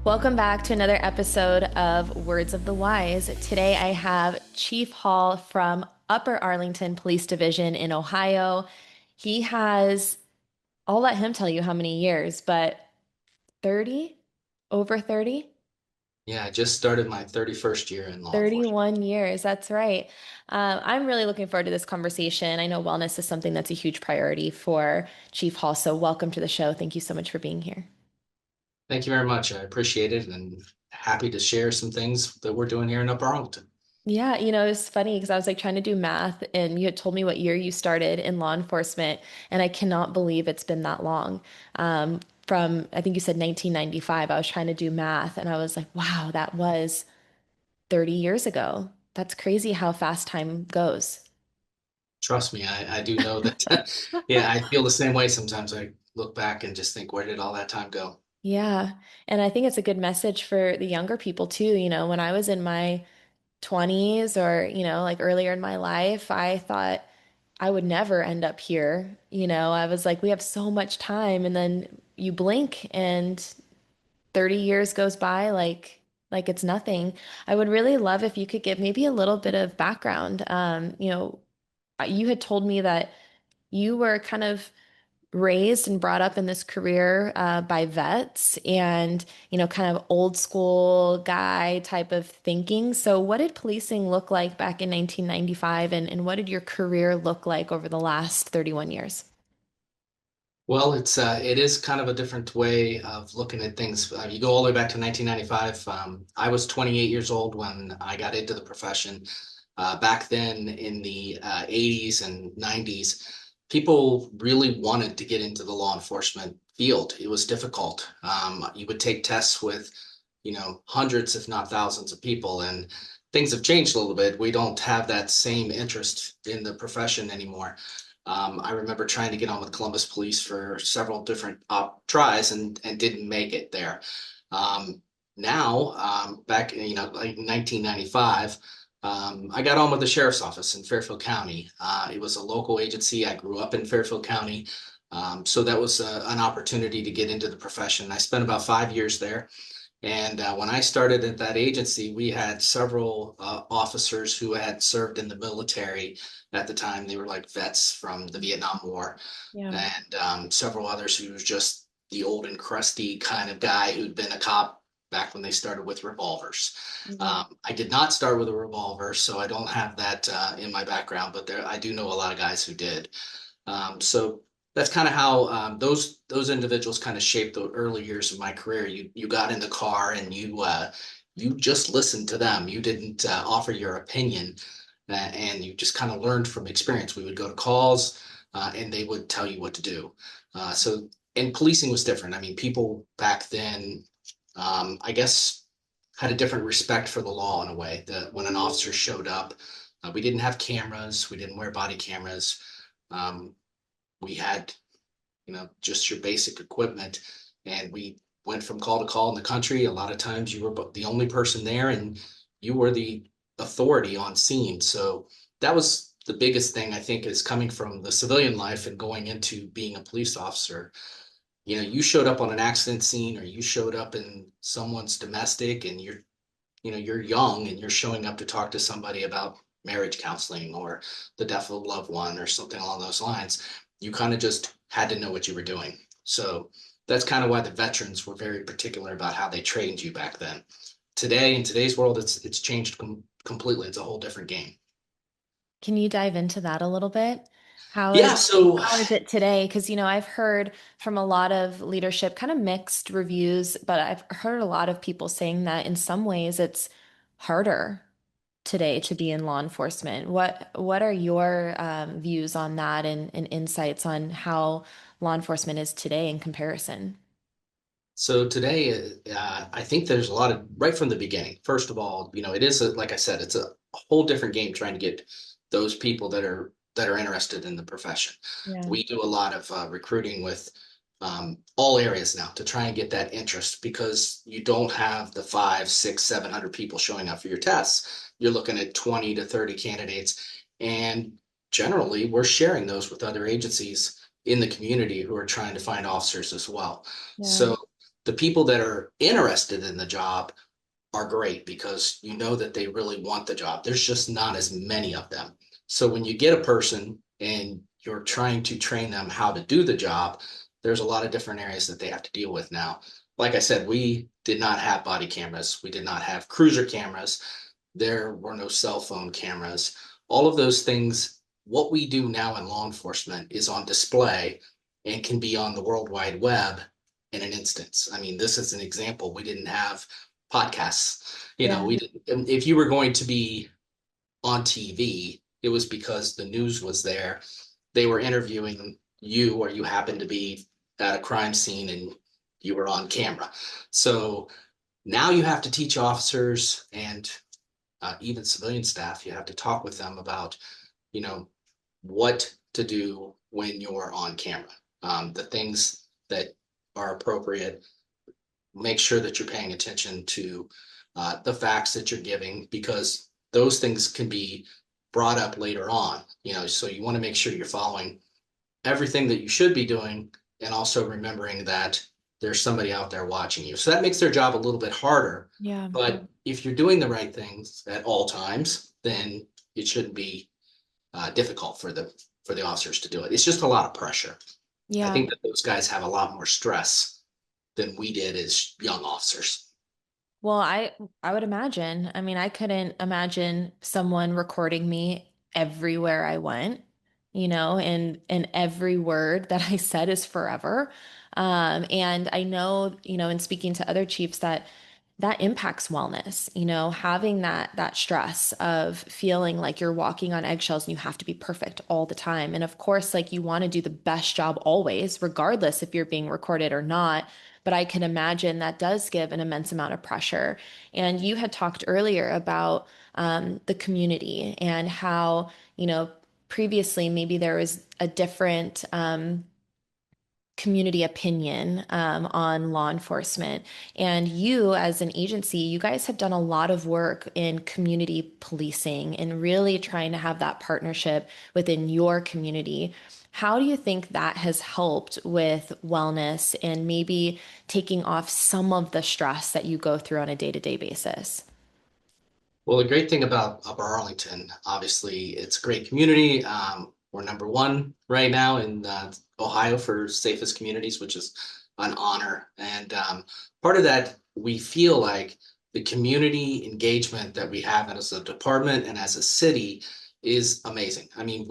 Welcome back to another episode of Words of the Wise. Today I have Chief Hall from Upper Arlington Police Division in Ohio. He has, I'll let him tell you how many years, but 30, over 30, Yeah, I just started my 31st year in law enforcement. 31 years. That's right. I'm really looking forward to this conversation. I know wellness is something that's a huge priority for Chief Hall. So welcome to the show. Thank you so much for being here. Thank you very much. I appreciate it and happy to share some things that we're doing here in Upper Arlington. Yeah, it's funny because I was like trying to do math and you had told me what year you started in law enforcement, and I cannot believe it's been that long. From I think you said 1995. I was trying to do math and I was like, wow, that was 30 years ago. That's crazy how fast time goes. Trust me, I do know that. Yeah, I feel the same way sometimes. I look back and just think, where did all that time go? Yeah. And I think it's a good message for the younger people too. When I was in my 20s or, like earlier in my life, I thought I would never end up here. I was like, we have so much time, and then you blink and 30 years goes by like it's nothing. I would really love if you could give maybe a little bit of background. You had told me that you were kind of raised and brought up in this career by vets and, kind of old school guy type of thinking. So, what did policing look like back in 1995, and what did your career look like over the last 31 years? Well, it is kind of a different way of looking at things. You go all the way back to 1995. I was 28 years old when I got into the profession. Back then in the 80s and 90s, people really wanted to get into the law enforcement field. It was difficult. You would take tests with, hundreds, if not thousands of people, and things have changed a little bit. We don't have that same interest in the profession anymore. I remember trying to get on with Columbus Police for several different tries and didn't make it there. Now, back like 1995, I got on with the sheriff's office in Fairfield County. It was a local agency. I grew up in Fairfield County, so that was an opportunity to get into the profession. I spent about 5 years there. And when I started at that agency, we had several officers who had served in the military at the time. They were like vets from the Vietnam War, Yeah. and several others who was just the old and crusty kind of guy who'd been a cop back when they started with revolvers. Mhm. I did not start with a revolver, so I don't have that in my background, but I do know a lot of guys who did. So that's kind of how those individuals kind of shaped the early years of my career. You got in the car and you just listened to them. You didn't offer your opinion, and you just kind of learned from experience. We would go to calls, and they would tell you what to do. So and policing was different. I mean, people back then, I guess, had a different respect for the law in a way. That when an officer showed up, we didn't have cameras. We didn't wear body cameras. Um, we had, just your basic equipment, and we went from call to call in the country. A lot of times you were the only person there, and you were the authority on scene. So that was the biggest thing I think is coming from the civilian life and going into being a police officer. You showed up on an accident scene or you showed up in someone's domestic and you're young and you're showing up to talk to somebody about marriage counseling or the death of a loved one or something along those lines. You kind of just had to know what you were doing. So that's kind of why the veterans were very particular about how they trained you back then. Today, in today's world, it's changed completely. It's a whole different game. Can you dive into that a little bit? How Yeah, is so how is it today? Because I've heard from a lot of leadership kind of mixed reviews, but I've heard a lot of people saying that in some ways it's harder today to be in law enforcement. What are your views on that and insights on how law enforcement is today in comparison? today, I think there's a lot of right from the beginning. First of all, it is like I said, it's a whole different game trying to get those people that are interested in the profession. Yeah. We do a lot of recruiting with all areas now to try and get that interest because you don't have the five, six, 700 people showing up for your tests. You're looking at 20 to 30 candidates, and generally, we're sharing those with other agencies in the community who are trying to find officers as well. Yeah. So The people that are interested in the job are great because you know that they really want the job. There's just not as many of them. So when you get a person and you're trying to train them how to do the job, there's a lot of different areas that they have to deal with now. Like I said, we did not have body cameras. We did not have cruiser cameras. There were no cell phone cameras. All of those things, what we do now in law enforcement is on display and can be on the World Wide Web in an instance. I mean, this is an example. We didn't have podcasts. Yeah. We didn't, if you were going to be on TV, it was because the news was there. They were interviewing you, or you happened to be at a crime scene and you were on camera. So now you have to teach officers and even civilian staff, you have to talk with them about, you know, what to do when you're on camera, the things that are appropriate. Make sure that you're paying attention to the facts that you're giving because those things can be brought up later on. So you want to make sure you're following everything that you should be doing and also remembering that there's somebody out there watching you. So that makes their job a little bit harder. Yeah. But if you're doing the right things at all times, then it shouldn't be difficult for the officers to do it. It's just a lot of pressure. I Yeah. think that those guys have a lot more stress than we did as young officers. Well, I would imagine. I mean, I couldn't imagine someone recording me everywhere I went, and every word that I said is forever. And I know, in speaking to other chiefs that impacts wellness, having that stress of feeling like you're walking on eggshells and you have to be perfect all the time. And of course, like you want to do the best job always, regardless if you're being recorded or not. But I can imagine that does give an immense amount of pressure. And you had talked earlier about the community and how, previously maybe there was a different community opinion on law enforcement. And you, as an agency, you guys have done a lot of work in community policing and really trying to have that partnership within your community. How do you think that has helped with wellness and maybe taking off some of the stress that you go through on a day-to-day basis? Well, the great thing about Upper Arlington, obviously, it's a great community. We're number one right now in Ohio for safest communities, which is an honor. And part of that, we feel like the community engagement that we have as a department and as a city is amazing. I mean,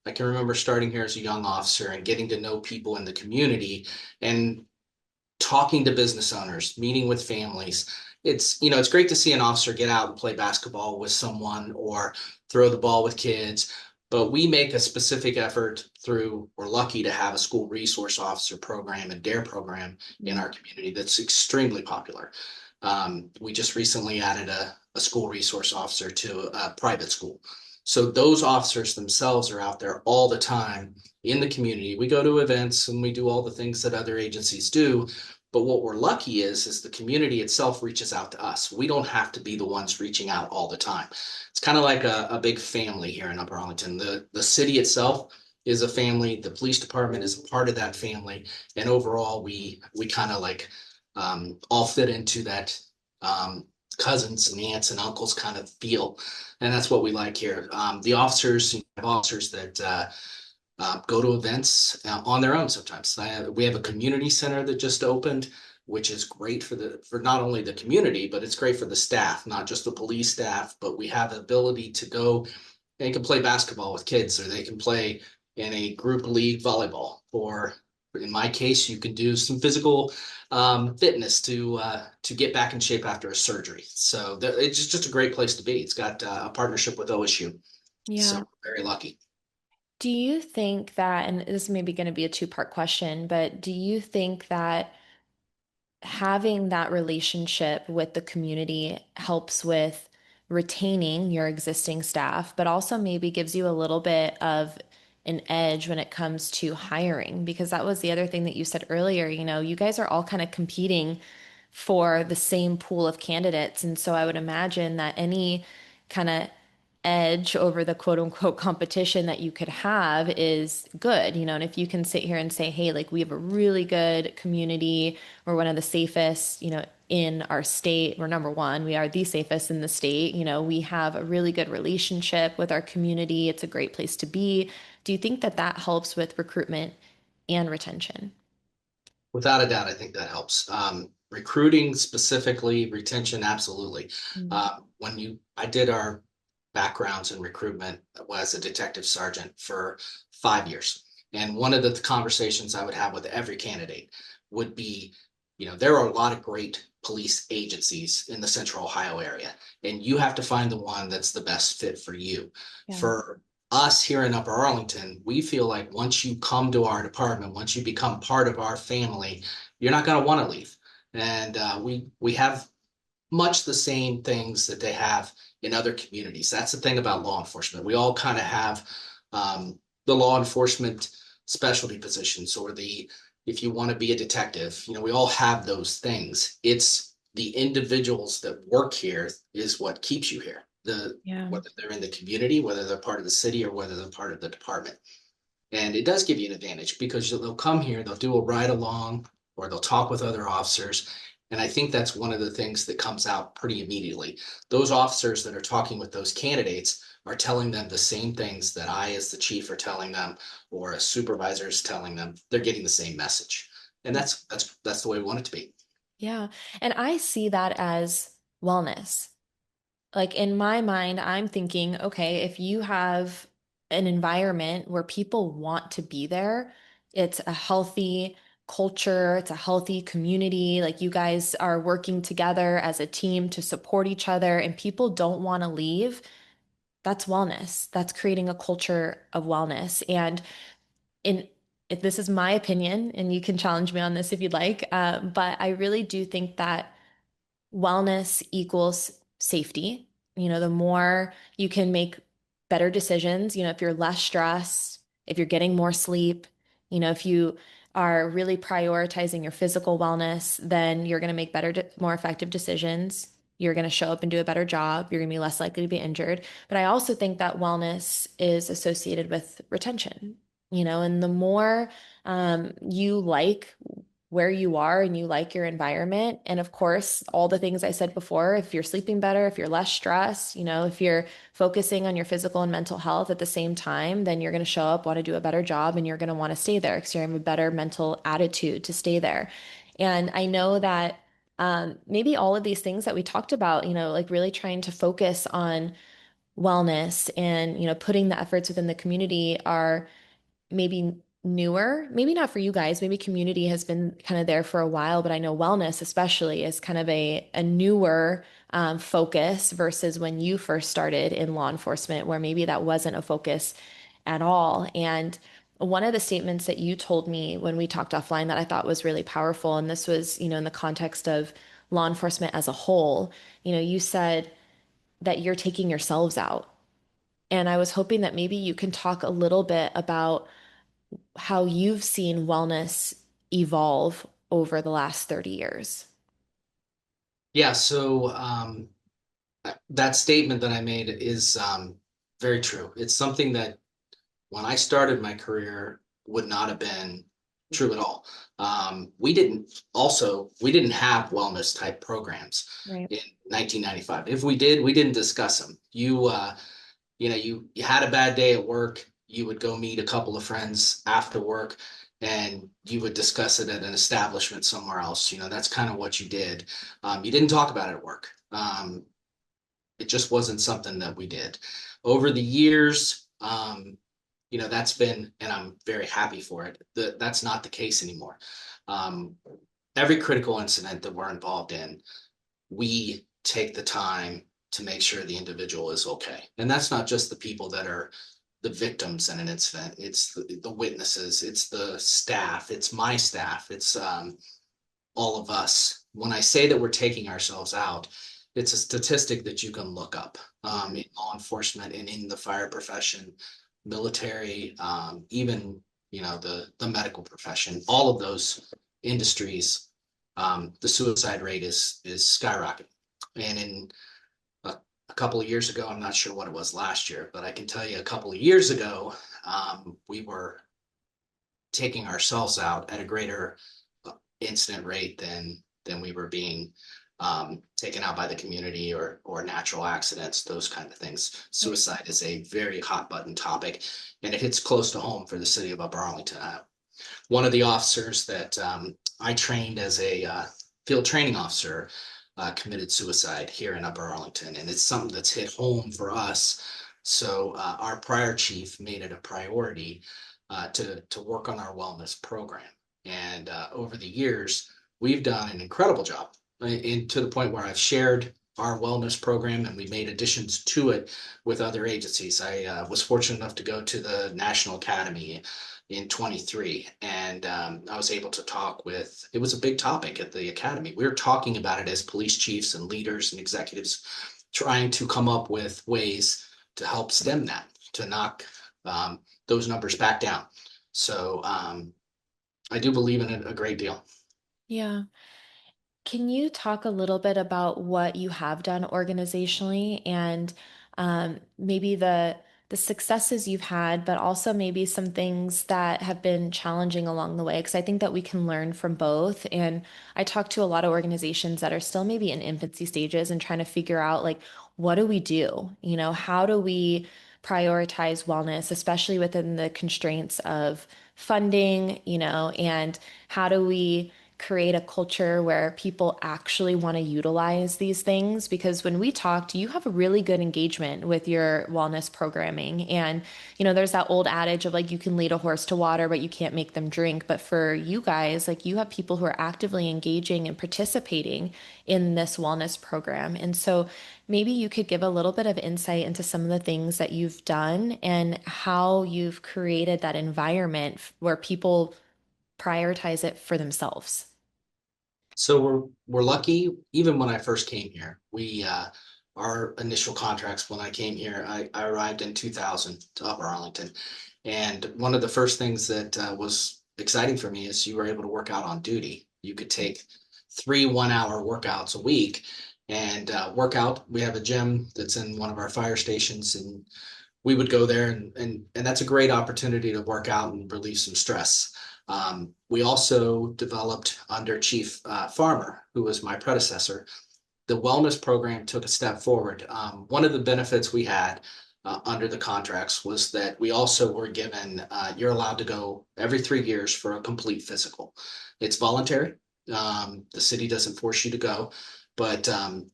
I can remember starting here as a young officer and getting to know people in the community and talking to business owners, meeting with families. It's great to see an officer get out and play basketball with someone or throw the ball with kids, but we make a specific effort through, we're lucky to have a school resource officer program and DARE program in our community that's extremely popular. We just recently added a school resource officer to a private school. So those officers themselves are out there all the time in the community. We go to events and we do all the things that other agencies do. But what we're lucky is the community itself reaches out to us. We don't have to be the ones reaching out all the time. It's kind of like a big family here in Upper Arlington. The city itself is a family. The police department is a part of that family. And overall, we kind of like all fit into that cousins and aunts and uncles kind of feel. And that's what we like here. The officers, have officers that go to events on their own sometimes. We have a community center that just opened, which is great for not only the community, but it's great for the staff, not just the police staff, but we have the ability to go and can play basketball with kids, or they can play in a group league volleyball, or in my case, you can do some physical fitness to get back in shape after a surgery. So it's just a great place to be. It's got a partnership with OSU, so Yeah. very lucky. Do you think that, and this may be going to be a two-part question, but do you think that having that relationship with the community helps with retaining your existing staff, but also maybe gives you a little bit of an edge when it comes to hiring? Because that was the other thing that you said earlier. You guys are all kind of competing for the same pool of candidates. And so I would imagine that any kind of edge over the quote unquote competition that you could have is good, and if you can sit here and say, hey, like we have a really good community, we're one of the safest, in our state, we're number one, we are the safest in the state, we have a really good relationship with our community, it's a great place to be. Do you think that that helps with recruitment and retention? Without a doubt, I think that helps. Recruiting specifically, retention, absolutely. Mm. I did our backgrounds in recruitment as a detective sergeant for 5 years. And one of the conversations I would have with every candidate would be, there are a lot of great police agencies in the central Ohio area, and you have to find the one that's the best fit for you. Yeah. For us here in Upper Arlington, we feel like once you come to our department, once you become part of our family, you're not going to want to leave. And we have much the same things that they have in other communities. That's the thing about law enforcement. We all kind of have the law enforcement specialty positions, or the if you want to be a detective, we all have those things. It's the individuals that work here is what keeps you here. Yeah. Whether they're in the community, whether they're part of the city, or whether they're part of the department. And it does give you an advantage because they'll come here, they'll do a ride along, or they'll talk with other officers. And I think that's one of the things that comes out pretty immediately. Those officers that are talking with those candidates are telling them the same things that I, as the chief, are telling them, or a supervisor is telling them. They're getting the same message. And that's the way we want it to be. Yeah. And I see that as wellness. Like in my mind, I'm thinking, okay, if you have an environment where people want to be there, it's a healthy culture, it's a healthy community. Like you guys are working together as a team to support each other, and people don't want to leave. That's wellness. That's creating a culture of wellness. And in if this is my opinion, and you can challenge me on this if you'd like, but I really do think that wellness equals safety. The more you can make better decisions, if you're less stressed, if you're getting more sleep, if you are really prioritizing your physical wellness, then you're going to make better, more effective decisions. You're going to show up and do a better job. You're going to be less likely to be injured. But I also think that wellness is associated with retention, and the more you like where you are and you like your environment. And of course, all the things I said before, if you're sleeping better, if you're less stressed, if you're focusing on your physical and mental health at the same time, then you're going to show up, want to do a better job, and you're going to want to stay there because you have a better mental attitude to stay there. And I know that maybe all of these things that we talked about, like really trying to focus on wellness and, putting the efforts within the community are maybe newer, maybe not for you guys. Maybe community has been kind of there for a while, but I know wellness especially is kind of a newer focus versus when you first started in law enforcement, where maybe that wasn't a focus at all. And one of the statements that you told me when we talked offline that I thought was really powerful, and this was, in the context of law enforcement as a whole, you said that you're taking yourselves out. And I was hoping that maybe you can talk a little bit about how you've seen wellness evolve over the last 30 years. Yeah, so that statement that I made is very true. It's something that when I started my career would not have been true at all. We didn't have wellness type programs Right. in 1995. If we did, we didn't discuss them. You had a bad day at work, you would go meet a couple of friends after work, and you would discuss it at an establishment somewhere else. That's kind of what you did. You didn't talk about it at work. It just wasn't something that we did. Over the years, that's been, and I'm very happy for it. That's not the case anymore. Um, every critical incident that we're involved in, we take the time to make sure the individual is okay. And that's not just the people that are the victims in an incident. It's the witnesses, it's the staff, it's my staff, it's all of us. When I say that we're taking ourselves out, it's a statistic that you can look up in law enforcement and in the fire profession, military, even the medical profession. All of those industries, the suicide rate is skyrocketing. And in a couple of years ago, I'm not sure what it was last year, but I can tell you a couple of years ago, we were taking ourselves out at a greater incident rate than we were being taken out by the community or natural accidents, those kind of things. Right. Suicide is a very hot button topic, and it hits close to home for the city of Upper Arlington. One of the officers that I trained as a field training officer committed suicide here in Upper Arlington, and it's something that's hit home for us. So our prior chief made it a priority to work on our wellness program, and over the years we've done an incredible job, and to the point where I've shared our wellness program and we made additions to it with other agencies. I was fortunate enough to go to the National Academy in 23, and I was able to talk with, it was a big topic at the academy. We were talking about it as police chiefs and leaders and executives, trying to come up with ways to help stem that, to knock those numbers back down. So I do believe in it a great deal. Yeah. Can you talk a little bit about what you have done organizationally and maybe the successes you've had, but also maybe some things that have been challenging along the way? Because I think that we can learn from both. And I talk to a lot of organizations that are still maybe in infancy stages and trying to figure out like, what do we do? You know, how do we prioritize wellness, especially within the constraints of funding, you know, and how do we create a culture where people actually want to utilize these things? Because when we talked, you have a really good engagement with your wellness programming. And, you know, there's that old adage of like, you can lead a horse to water, but you can't make them drink. But for you guys, like, you have people who are actively engaging and participating in this wellness program. And so maybe you could give a little bit of insight into some of the things that you've done and how you've created that environment where people prioritize it for themselves. So we're lucky. Even when I first came here, we our initial contracts when I came here, I arrived in 2000 to Upper Arlington, and one of the first things that was exciting for me is you were able to work out on duty. You could take 3 1-hour workouts a week and work out. We have a gym that's in one of our fire stations, and we would go there, and that's a great opportunity to work out and relieve some stress. We also developed under Chief Farmer, who was my predecessor. The wellness program took a step forward. One of the benefits we had under the contracts was that we also were given, you're allowed to go every 3 years for a complete physical. It's voluntary. The city doesn't force you to go, but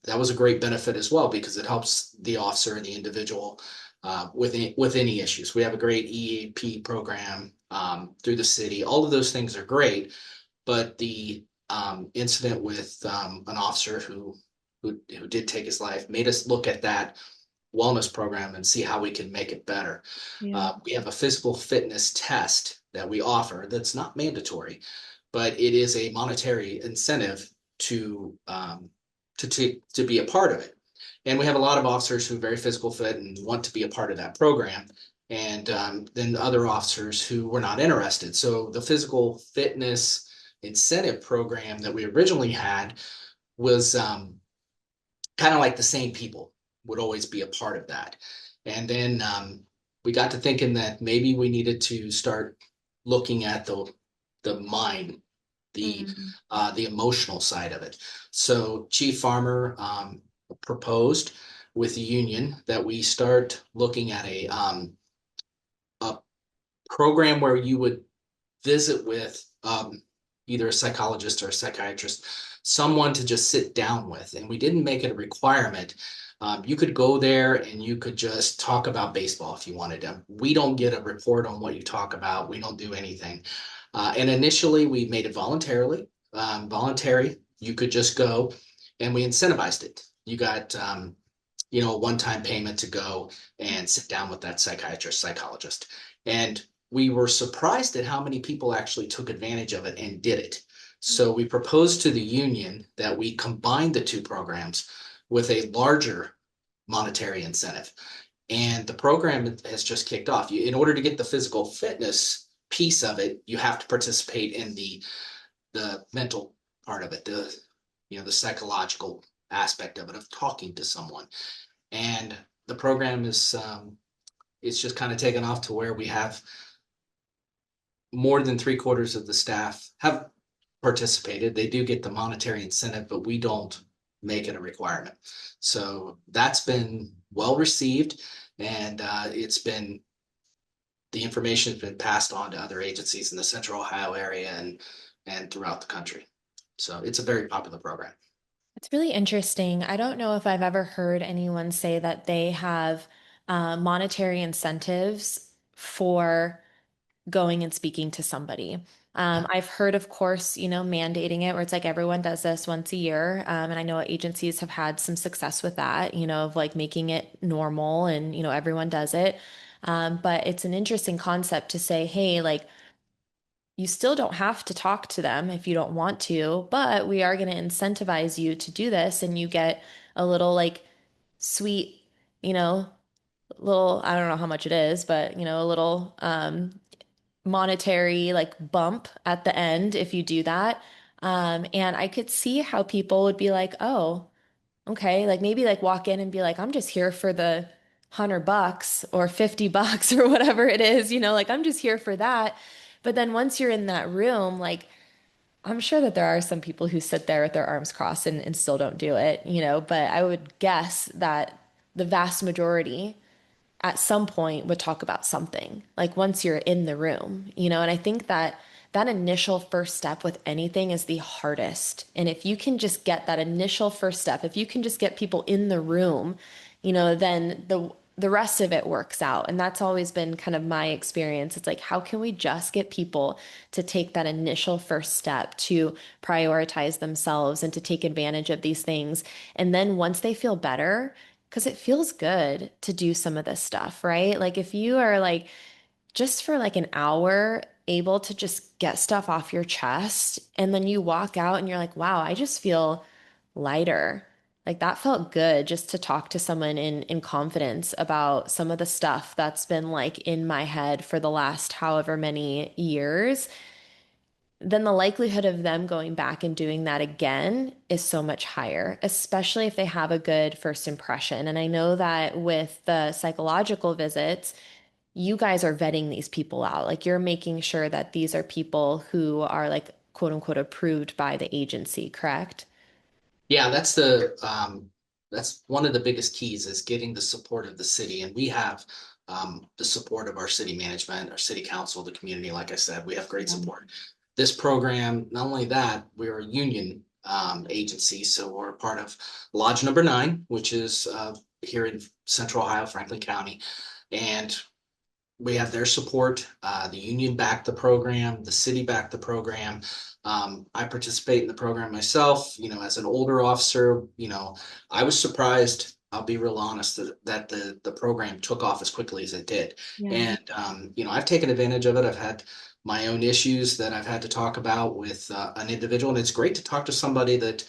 that was a great benefit as well because it helps the officer and the individual with any issues. We have a great EAP program through the city. All of those things are great, but the incident with an officer who did take his life made us look at that wellness program and see how we can make it better. Yeah. We have a physical fitness test that we offer that's not mandatory, but it is a monetary incentive to to be a part of it. And we have a lot of officers who are very physical fit and want to be a part of that program. And then other officers who were not interested. So the physical fitness incentive program that we originally had was kind of like the same people would always be a part of that. And then we got to thinking that maybe we needed to start looking at the mind, Mm. the emotional side of it. So Chief Farmer proposed with the union that we start looking at a program where you would visit with either a psychologist or a psychiatrist, someone to just sit down with. And we didn't make it a requirement. You could go there and you could just talk about baseball if you wanted to. We don't get a report on what you talk about. We don't do anything. And initially, we made it voluntary. You could just go, and we incentivized it. You got a one-time payment to go and sit down with that psychiatrist, psychologist. And we were surprised at how many people actually took advantage of it and did it. So we proposed to the union that we combine the two programs with a larger monetary incentive. And the program has just kicked off. In order to get the physical fitness piece of it, you have to participate in the mental part of it, the psychological aspect of it, of talking to someone. And the program is it's just kind of taken off to where we have more than three-quarters of the staff have participated. They do get the monetary incentive, but we don't make it a requirement. So that's been well received, and it's been the information has been passed on to other agencies in the Central Ohio area and throughout the country. So it's a very popular program. It's really interesting. I don't know if I've ever heard anyone say that they have monetary incentives for going and speaking to somebody. I've heard, of course, mandating it where it's like everyone does this once a year. And I know agencies have had some success with that, of like making it normal and, everyone does it. But it's an interesting concept to say, hey, like, you still don't have to talk to them if you don't want to, but we are going to incentivize you to do this. And you get a little like sweet, you know, little, I don't know how much it is, but, a little monetary like bump at the end if you do that. And I could see how people would be like, oh, okay, like maybe like walk in and be like, I'm just here for the $100 or $50 or whatever it is, like I'm just here for that. But then once you're in that room, like I'm sure that there are some people who sit there with their arms crossed and still don't do it, but I would guess that the vast majority at some point would talk about something like once you're in the room, and I think that that initial first step with anything is the hardest. And if you can just get that initial first step, if you can just get people in the room, then the rest of it works out. And that's always been kind of my experience. It's like, how can we just get people to take that initial first step to prioritize themselves and to take advantage of these things? And then once they feel better, because it feels good to do some of this stuff, right? Like if you are like just for like an hour able to just get stuff off your chest and then you walk out and you're like, wow, I just feel lighter. Like that felt good just to talk to someone in confidence about some of the stuff that's been like in my head for the last however many years, then the likelihood of them going back and doing that again is so much higher, especially if they have a good first impression. And I know that with the psychological visits, you guys are vetting these people out. Like you're making sure that these are people who are like quote unquote approved by the agency, correct? Yeah, that's one of the biggest keys is getting the support of the city, and we have the support of our city management, our city council, the community. Like I said, we have great Yeah. support. This program, not only that, we're a union agency, so we're part of Lodge Number Nine, which is here in Central Ohio, Franklin County, and we have their support. The union backed the program, the city backed the program. I participate in the program myself. As an older officer, I was surprised. I'll be real honest that the program took off as quickly as it did, Yeah. and I've taken advantage of it. I've had my own issues that I've had to talk about with an individual, and it's great to talk to somebody that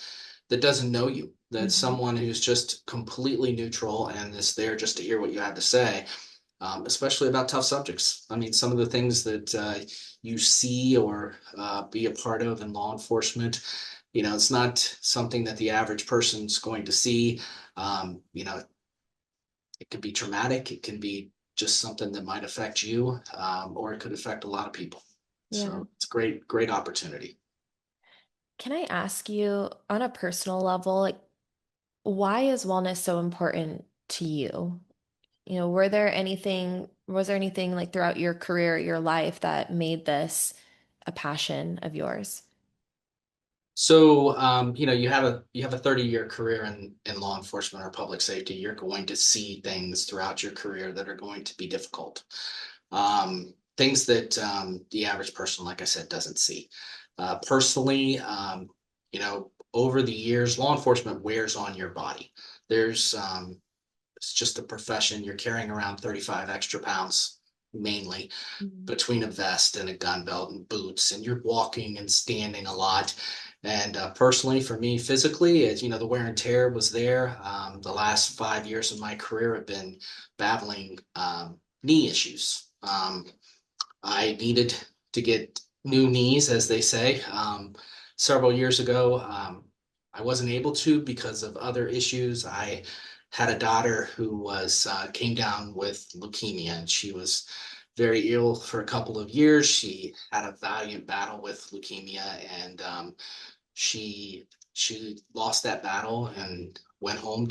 doesn't know you, that's Mhm. someone who's just completely neutral and is there just to hear what you have to say, especially about tough subjects. I mean, some of the things that you see or be a part of in law enforcement, it's not something that the average person's going to see. It could be traumatic. It can be just something that might affect you, or it could affect a lot of people. Yeah. So it's a great, great opportunity. Can I ask you on a personal level, like, why is wellness so important to you? Was there anything like throughout your career, your life that made this a passion of yours? So, you have a 30-year career in law enforcement or public safety. You're going to see things throughout your career that are going to be difficult. Things that the average person, like I said, doesn't see. Personally, over the years, law enforcement wears on your body. There's it's just a profession. You're carrying around 35 extra pounds mainly Mhm. between a vest and a gun belt and boots, and you're walking and standing a lot. And personally, for me, physically, the wear and tear was there. The last 5 years of my career have been battling knee issues. I needed to get new knees, as they say. Several years ago, I wasn't able to because of other issues. I had a daughter who was came down with leukemia, and she was very ill for a couple of years. She had a valiant battle with leukemia, and she she lost that battle and went home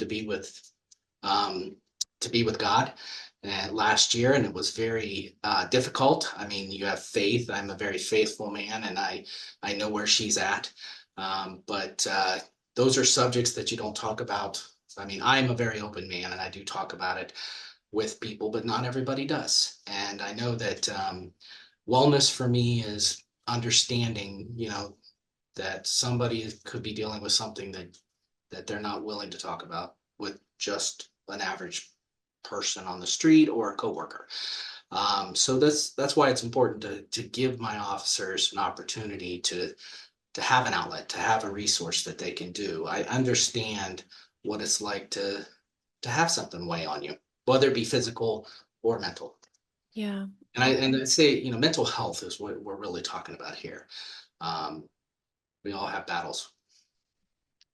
um, to be with God last year, and it was very difficult. I mean, you have faith. I'm a very faithful man, and I know where she's at. But those are subjects that you don't talk about. I mean, I'm a very open man, and I do talk about it with people, but not everybody does. And I know that wellness for me is understanding, that somebody could be dealing with something that they're not willing to talk about with just an average person on the street or a coworker. So that's why it's important to give my officers an opportunity to have an outlet, to have a resource that they can do. I understand what it's like to have something weigh on you, whether it be physical or mental. Yeah. And I say, mental health is what we're really talking about here. Um, we all have battles.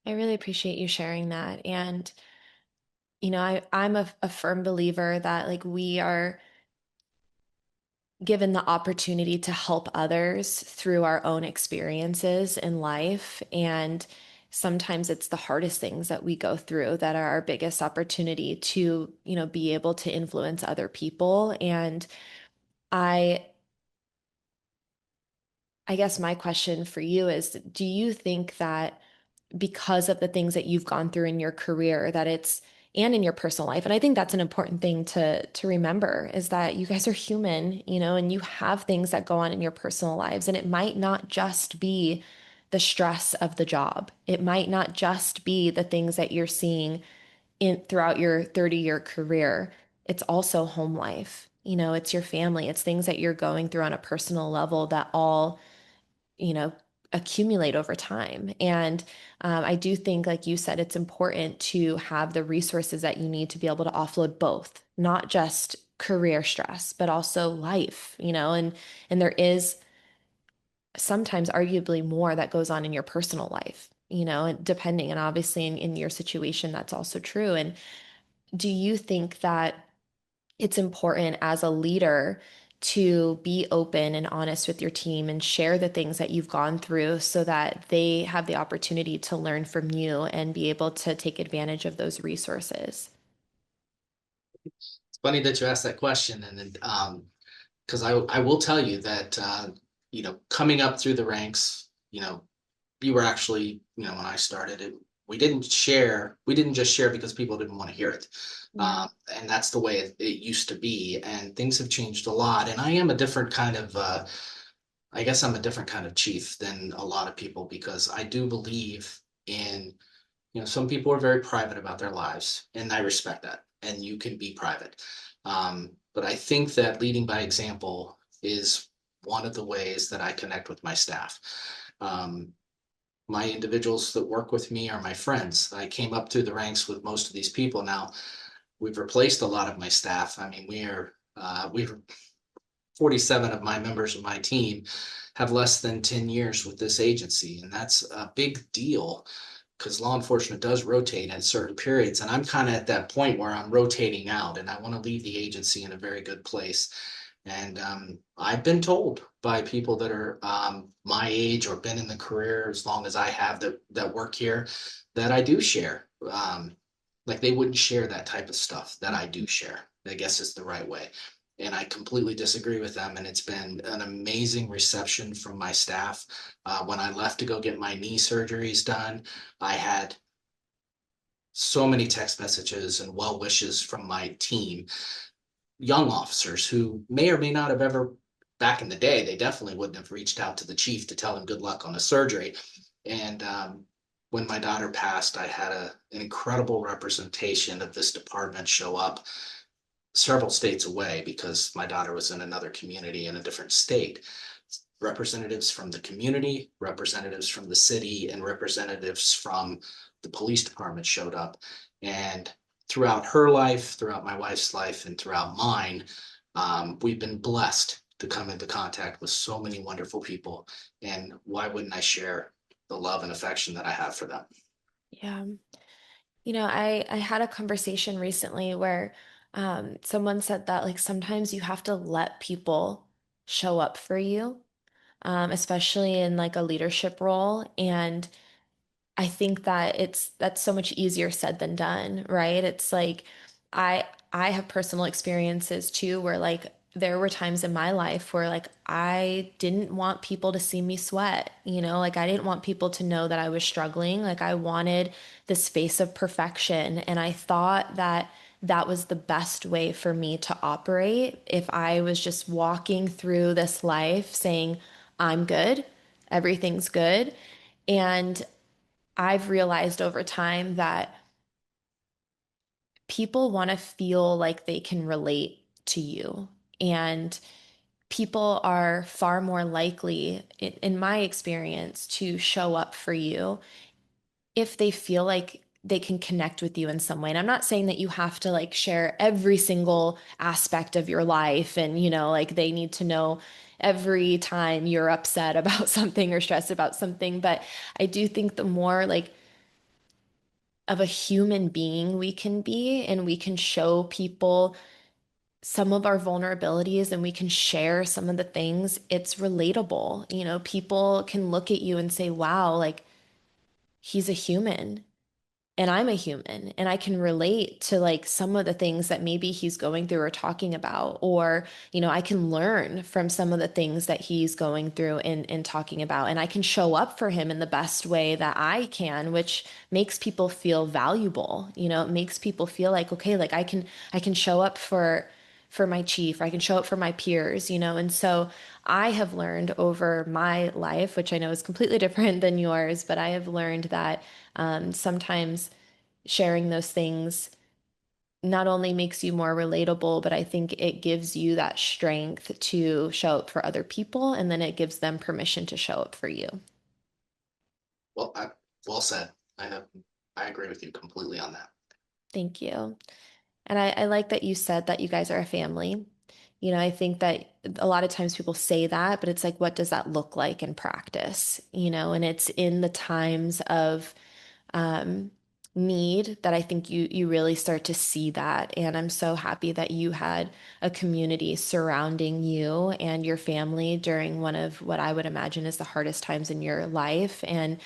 I really appreciate you sharing that. And, I'm a firm believer that like we are given the opportunity to help others through our own experiences in life. And sometimes it's the hardest things that we go through that are our biggest opportunity to, be able to influence other people. And I I guess my question for you is, do you think that because of the things that you've gone through in your career, that it's and in your personal life, and I think that's an important thing to remember is that you guys are human, and you have things that go on in your personal lives, and it might not just be the stress of the job. It might not just be the things that you're seeing in throughout your 30-year career. It's also home life. It's your family. It's things that you're going through on a personal level that all you know, accumulate over time. And I do think, like you said, it's important to have the resources that you need to be able to offload both, not just career stress, but also life, and there is sometimes arguably more that goes on in your personal life, and depending, and obviously in your situation, that's also true. And do you think that it's important as a leader to be open and honest with your team and share the things that you've gone through so that they have the opportunity to learn from you and be able to take advantage of those resources? It's funny that you asked that question, and then because I will tell you that coming up through the ranks, you were actually, when I started it, we didn't just share because people didn't want to hear it. Yeah. And that's the way it used to be. And things have changed a lot. And I am a different kind of, I guess I'm a different kind of chief than a lot of people because I do believe in, some people are very private about their lives, and I respect that. And you can be private. But I think that leading by example is one of the ways that I connect with my staff. Um, my individuals that work with me are my friends. I came up through the ranks with most of these people. Now we've replaced a lot of my staff. I mean, we've 47 of my members of my team have less than 10 years with this agency, and that's a big deal because law enforcement does rotate at certain periods. And I'm kind of at that point where I'm rotating out and I want to leave the agency in a very good place. And I've been told by people that are my age or been in the career as long as I have that work here that I do share. Like they wouldn't share that type of stuff that I do share. I guess it's the right way. And I completely disagree with them. And it's been an amazing reception from my staff. When I left to go get my knee surgeries done, I had so many text messages and well wishes from my team, young officers who may or may not have ever, back in the day, they definitely wouldn't have reached out to the chief to tell him good luck on the surgery. And when my daughter passed, I had an incredible representation of this department show up several states away because my daughter was in another community in a different state. Representatives from the community, representatives from the city, and representatives from the police department showed up. And throughout her life, throughout my wife's life, and throughout mine, we've been blessed to come into contact with so many wonderful people. And why wouldn't I share the love and affection that I have for them? Yeah. I had a conversation recently where someone said that like sometimes you have to let people show up for you, especially in like a leadership role. And I think that that's so much easier said than done, right? It's like I have personal experiences too where like there were times in my life where like I didn't want people to see me sweat, like I didn't want people to know that I was struggling. Like I wanted this face of perfection, and I thought that that was the best way for me to operate if I was just walking through this life saying, I'm good, everything's good. And I've realized over time that people want to feel like they can relate to you. And people are far more likely, in my experience, to show up for you if they feel like they can connect with you in some way. And I'm not saying that you have to like share every single aspect of your life and, like they need to know every time you're upset about something or stressed about something. But I do think the more like of a human being we can be, and we can show people some of our vulnerabilities and we can share some of the things, it's relatable. People can look at you and say, wow, like he's a human. And I'm a human and I can relate to like some of the things that maybe he's going through or talking about, or, I can learn from some of the things that he's going through and talking about. And I can show up for him in the best way that I can, which makes people feel valuable. It makes people feel like, okay, like I can show up for my chief, or I can show up for my peers, and so I have learned over my life, which I know is completely different than yours, but I have learned that sometimes sharing those things not only makes you more relatable, but I think it gives you that strength to show up for other people, and then it gives them permission to show up for you. Well, well said. I have, I agree with you completely on that. Thank you. And I like that you said that you guys are a family. I think that a lot of times people say that, but it's like, what does that look like in practice? And it's in the times of um, need that I think you really start to see that. And I'm so happy that you had a community surrounding you and your family during one of what I would imagine is the hardest times in your life. And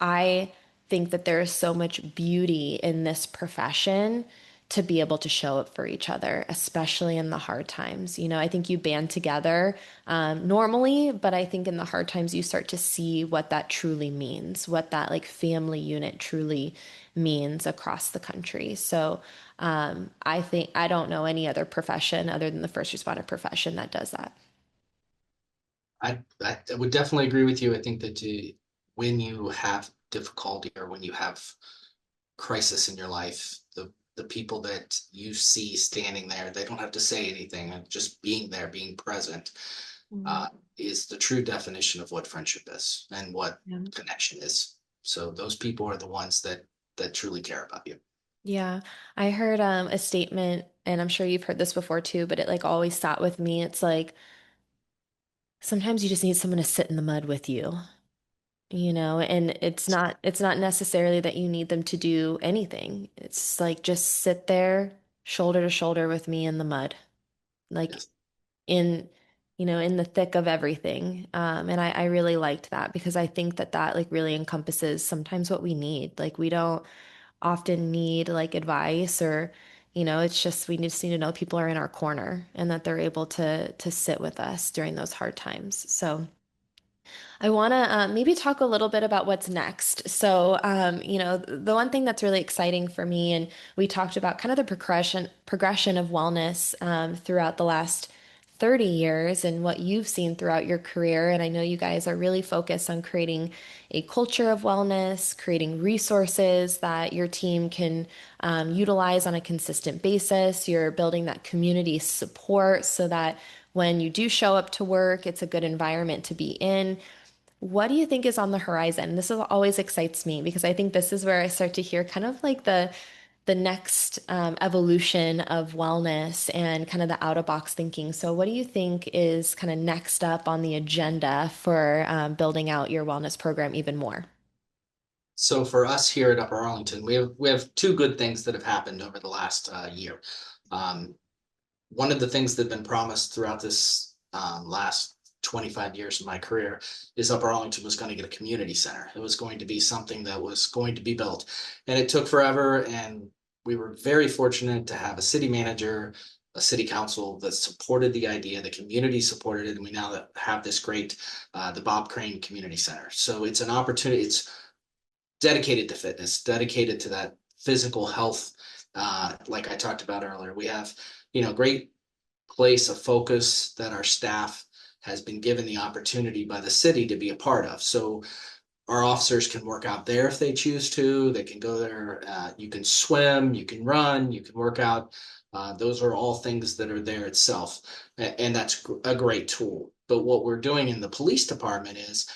I think that there is so much beauty in this profession to be able to show up for each other, especially in the hard times. I think you band together normally, but I think in the hard times you start to see what that truly means, what that like family unit truly means across the country. So I think I don't know any other profession other than the first responder profession that does that. I would definitely agree with you. I think that when you have difficulty or when you have crisis in your life, the people that you see standing there, they don't have to say anything, and just being there, being present, Mhm. uh, is the true definition of what friendship is and what Yeah. connection is. So those people are the ones that truly care about you. Yeah, I heard a statement, and I'm sure you've heard this before too, but it like always sat with me. It's like sometimes you just need someone to sit in the mud with you, and it's not necessarily that you need them to do anything. It's like just sit there shoulder to shoulder with me in the mud, like Yes. in in the thick of everything. And I really liked that because I think that that like really encompasses sometimes what we need. Like we don't often need like advice, or it's just we just need to know people are in our corner and that they're able to sit with us during those hard times. So I want to maybe talk a little bit about what's next. So, the one thing that's really exciting for me, and we talked about kind of the progression of wellness throughout the last 30 years and what you've seen throughout your career. And I know you guys are really focused on creating a culture of wellness, creating resources that your team can utilize on a consistent basis. You're building that community support so that when you do show up to work, it's a good environment to be in. What do you think is on the horizon? This is always excites me because I think this is where I start to hear kind of like the next evolution of wellness and kind of the out of box thinking. So, what do you think is kind of next up on the agenda for building out your wellness program even more? So for us here at Upper Arlington, we have two good things that have happened over the last year. Um, One of the things that have been promised throughout this last 25 years of my career is Upper Arlington was going to get a community center. It was going to be something that was going to be built, and it took forever. And we were very fortunate to have a city manager, a city council that supported the idea. The community supported it, and we now have this great, the Bob Crane Community Center. So it's an opportunity. It's dedicated to fitness, dedicated to that physical health. Like I talked about earlier, we have, great place of focus that our staff has been given the opportunity by the city to be a part of. So our officers can work out there if they choose to. They can go there. You can swim, you can run, you can work out. Those are all things that are there itself, and that's a great tool. But what we're doing in the police department is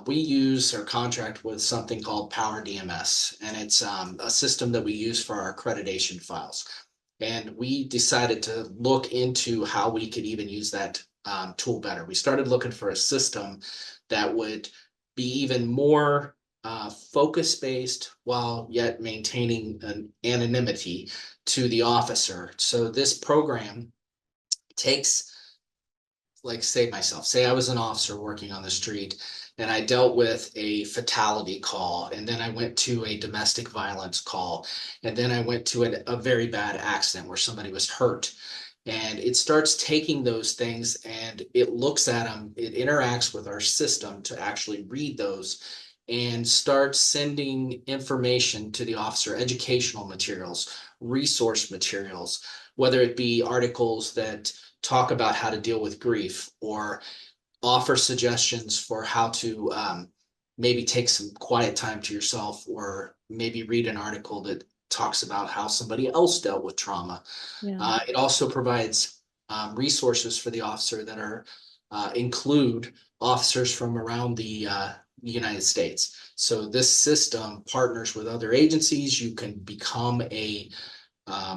we use or contract with something called Power DMS, and it's a system that we use for our accreditation files. And we decided to look into how we could even use that tool better. We started looking for a system that would be even more focus based while yet maintaining an anonymity to the officer. So this program takes, like, say I was an officer working on the street and I dealt with a fatality call, and then I went to a domestic violence call, and then I went to a very bad accident where somebody was hurt. And it starts taking those things and it looks at them, it interacts with our system to actually read those and start sending information to the officer, educational materials, resource materials, whether it be articles that talk about how to deal with grief or offer suggestions for how to maybe take some quiet time to yourself, or maybe read an article that talks about how somebody else dealt with trauma. Yeah. It also provides resources for the officer that are include officers from around the United States. So this system partners with other agencies. You can become a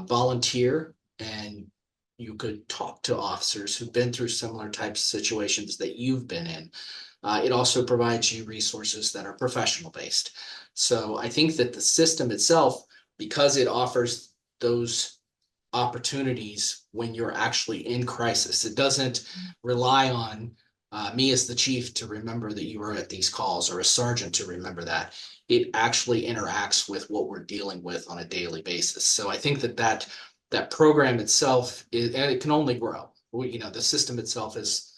volunteer, and you could talk to officers who've been through similar types of situations that you've been in. It also provides you resources that are professional based. So I think that the system itself, because it offers those opportunities when you're actually in crisis, it doesn't rely on me as the chief to remember that you were at these calls, or a sergeant to remember that. It actually interacts with what we're dealing with on a daily basis. So I think that program itself is, and it can only grow. The system itself is,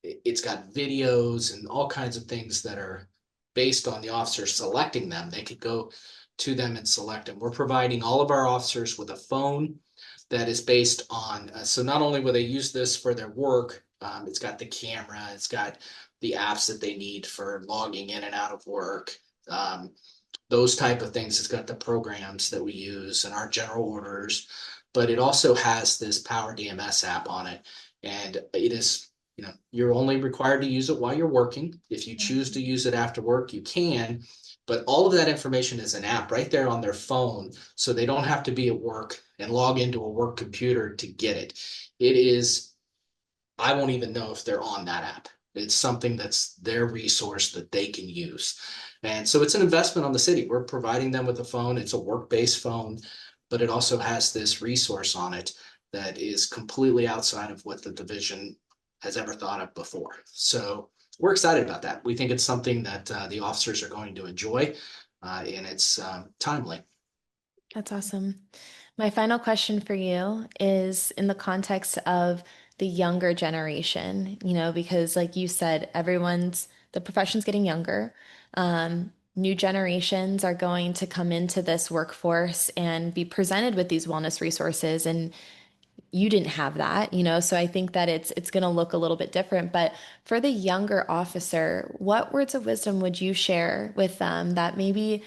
it's got videos and all kinds of things that are based on the officer selecting them. They could go to them and select them. We're providing all of our officers with a phone that is based on, so not only will they use this for their work, it's got the camera, it's got the apps that they need for logging in and out of work, those type of things. It's got the programs that we use and our general orders, but it also has this Power DMS app on it. And it is, you're only required to use it while you're working. If you choose to use it after work, you can. But all of that information is an app right there on their phone. So they don't have to be at work and log into a work computer to get it. It is, I won't even know if they're on that app. It's something that's their resource that they can use. And so it's an investment on the city. We're providing them with a phone. It's a work-based phone, but it also has this resource on it that is completely outside of what the division has ever thought of before. So we're excited about that. We think it's something that the officers are going to enjoy, and it's timely. That's awesome. My final question for you is in the context of the younger generation, because like you said, the profession's getting younger. New generations are going to come into this workforce and be presented with these wellness resources, and you didn't have that, so I think that it's going to look a little bit different. But for the younger officer, what words of wisdom would you share with them that maybe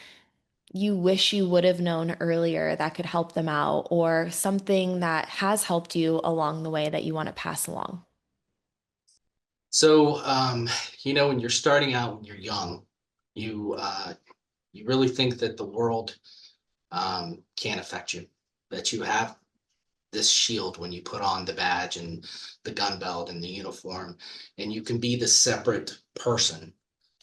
you wish you would have known earlier that could help them out, or something that has helped you along the way that you want to pass along? So, when you're starting out, when you're young, you you really think that the world can't affect you, that you have this shield when you put on the badge and the gun belt and the uniform, and you can be the separate person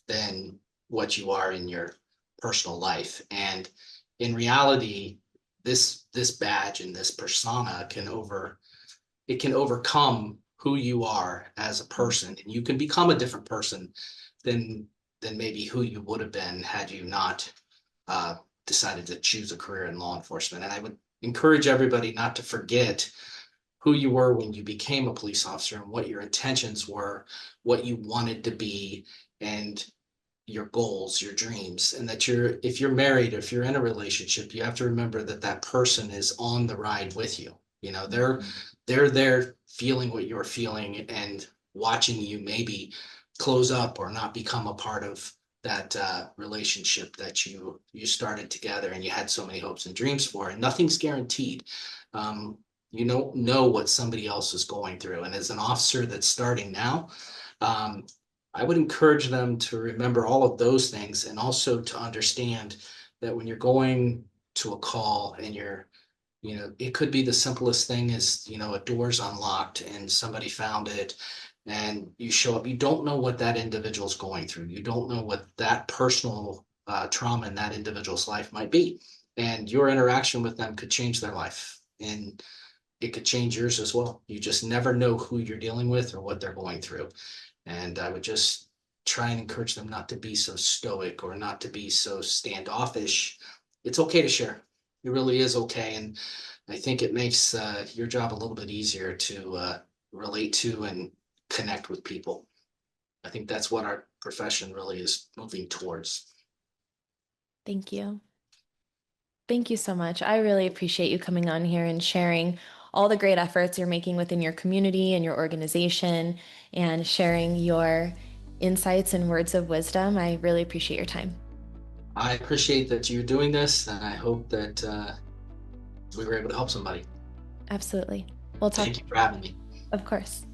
than what you are in your personal life. And in reality, this badge and this persona it can overcome who you are as a person, and you can become a different person than maybe who you would have been had you not uh, decided to choose a career in law enforcement. And I would encourage everybody not to forget who you were when you became a police officer and what your intentions were, what you wanted to be, and your goals, your dreams, and that if you're married, if you're in a relationship, you have to remember that that person is on the ride with you. You know, they're there feeling what you're feeling and watching you maybe close up or not become a part of that relationship that you started together and you had so many hopes and dreams for. And nothing's guaranteed. Um, you don't know what somebody else is going through. And as an officer that's starting now, um, I would encourage them to remember all of those things and also to understand that when you're going to a call and it could be the simplest thing as, a door's unlocked and somebody found it and you show up. You don't know what that individual's going through. You don't know what that personal trauma in that individual's life might be. And your interaction with them could change their life. And it could change yours as well. You just never know who you're dealing with or what they're going through. And I would just try and encourage them not to be so stoic or not to be so standoffish. It's okay to share. It really is okay. And I think it makes your job a little bit easier to relate to and connect with people. I think that's what our profession really is moving towards. Thank you. Thank you so much. I really appreciate you coming on here and sharing all the great efforts you're making within your community and your organization and sharing your insights and words of wisdom. I really appreciate your time. I appreciate that you're doing this, and I hope that we were able to help somebody. Absolutely. We'll talk, Thank you for having me. of course.